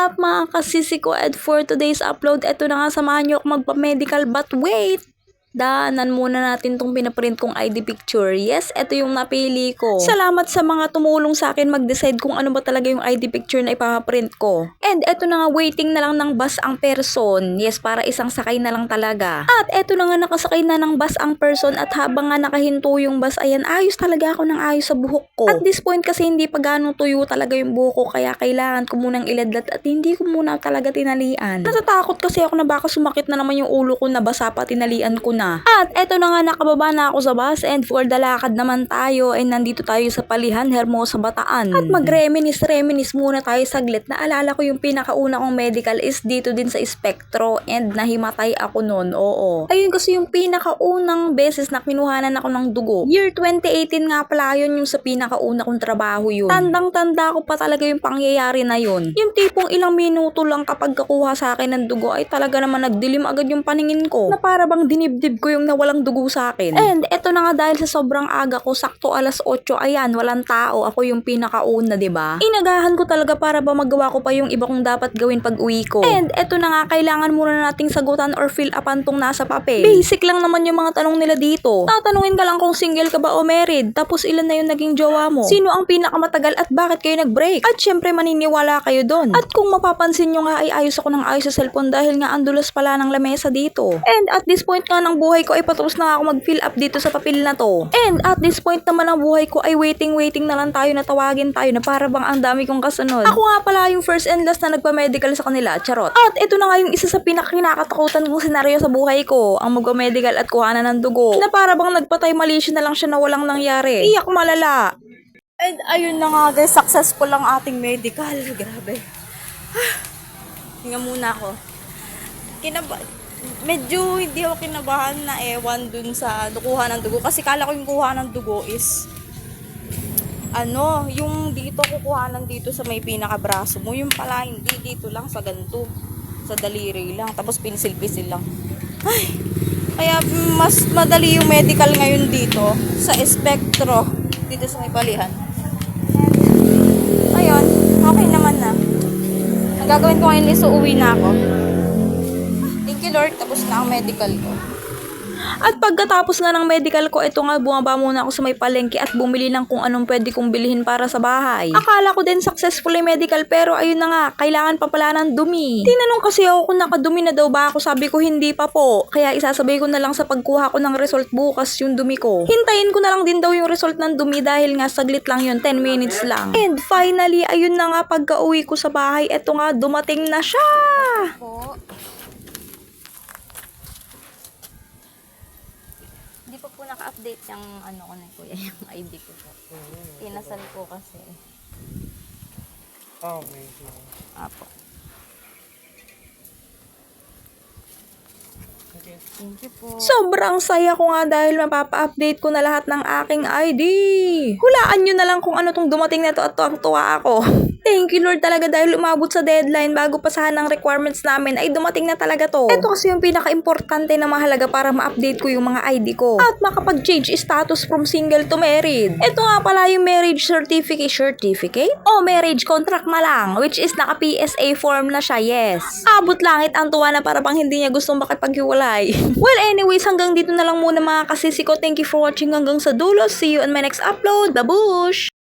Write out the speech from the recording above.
up mga kasisi ko, and for today's upload, eto na nga, samahan nyo ako magpa-medical, but wait! Daanan muna natin tong pinaprint kong ID picture. Yes, eto yung napili ko. Salamat sa mga tumulong sa akin mag-decide kung ano ba talaga yung ID picture na ipaprint ko. And eto na nga, waiting na lang ng bus ang person. Yes, para isang sakay na lang talaga. At eto na nga, nakasakay na ng bus ang person, at habang nga nakahinto yung bus, ayan, ayos talaga ako ng ayos sa buhok ko. At this point kasi hindi pa ganong tuyo talaga yung buhok ko, kaya kailangan ko munang iladlat at hindi ko muna talaga tinalian. Natatakot kasi ako na baka sumakit na naman yung ulo ko na basa pa tinalian ko na. At eto na nga, nakababa na ako sa bus, and for the lakad naman tayo ay nandito tayo sa Palihan, Hermosa, Bataan. At mag-reminis muna tayo saglit. Naalala ko yung pinakauna kong medical is dito din sa Spectro, and nahimatay ako noon. Oo. Ayun kasi yung pinakaunang beses na kinuhanan ako ng dugo. Year 2018 nga pala yun, yung sa pinakauna kong trabaho yun. Tandang-tanda ko pa talaga yung pangyayari na yun. Yung tipong ilang minuto lang kapag kakuha sa akin ng dugo ay talaga naman nagdilim agad yung paningin ko, na para bang dinibdib ko yung nawalang dugo sa akin. And eto na nga, dahil sa sobrang aga ko, sakto alas 8, ayan, walang tao, ako yung pinakauna, diba? Inagahan ko talaga para ba magawa ko pa yung iba kong dapat gawin pag uwi ko. And eto na nga, kailangan muna nating sagutan or fill upan tong nasa papel. Basic lang naman yung mga tanong nila dito. Tatanungin ka lang kung single ka ba o married, tapos ilan na yung naging jowa mo, sino ang pinakamatagal at bakit kayo nag-break, at syempre maniniwala kayo doon. At kung mapapansin nyo nga, ay ayos ako ng ayos sa cellphone dahil nga andulas pala ng lamesa dito. And at this point nga ng buhay ko ay patapos na ako mag-fill up dito sa papel na to. And at this point naman ng buhay ko ay waiting na lang tayo na tawagin tayo na para bang ang dami kong kasunod. Ako nga pala yung first and last na nagpa-medical sa kanila, charot. At ito na nga yung isa sa pinakakinakatakutan kong senaryo sa buhay ko, ang magpa-medical at kuhanan ng dugo, na para bang nagpatay malisya na lang siya na walang nangyari. Iyak malala. And ayun na nga guys, successful ang ating medical. Grabe. Hinga muna ako. Medyo hindi ako kinabahan na ewan dun sa kuha ng dugo. Kasi kala ko yung kuha ng dugo is yung dito kukuhanan dito sa may pinakabraso mo. Yung pala hindi, dito lang sa ganito. Sa daliri lang. Tapos pinsil-pisil lang. Ay, kaya mas madali yung medical ngayon dito sa Spectro. Dito sa may Palihan. Ayun, okay naman na. Ang gagawin ko ngayon is uuwi na ako. Lord, tapos na ang medical ko. At pagkatapos nga ng medical ko, ito nga, bumaba muna ako sa may palengke at bumili ng kung anong pwede kong bilhin para sa bahay. Akala ko din successful yung medical, pero ayun na nga, kailangan pa pala ng dumi. Tinanong kasi ako kung nakadumi na daw ba ako, sabi ko hindi pa po. Kaya isasabay ko na lang sa pagkuha ko ng result bukas yung dumi ko. Hintayin ko na lang din daw yung result ng dumi dahil nga saglit lang yun, 10 minutes lang. And finally, ayun na nga, pagka-uwi ko sa bahay, eto nga, dumating na siya. Po. Hindi pa po naka-update yung ko na kuya, yung ID ko po. Pinasal po kasi. Okay. Apo. Okay. Thank you po. Sobrang saya ko nga dahil mapapa-update ko na lahat ng aking ID. Hulaan nyo na lang kung ano tong dumating na to at tuwang-tuwa ako. Thank you Lord talaga dahil umabot sa deadline bago pasahan ng requirements namin ay dumating na talaga to. Ito kasi yung pinaka-importante na mahalaga para ma-update ko yung mga ID ko at makapag-change status from single to married. Ito nga pala yung marriage certificate o marriage contract na lang, which is naka-PSA form na siya, yes. Abot langit ang tuwa na para bang hindi niya gustong makipaghiwalay. Well anyways, hanggang dito na lang muna mga kasisi ko. Thank you for watching hanggang sa dulo. See you on my next upload. Babush!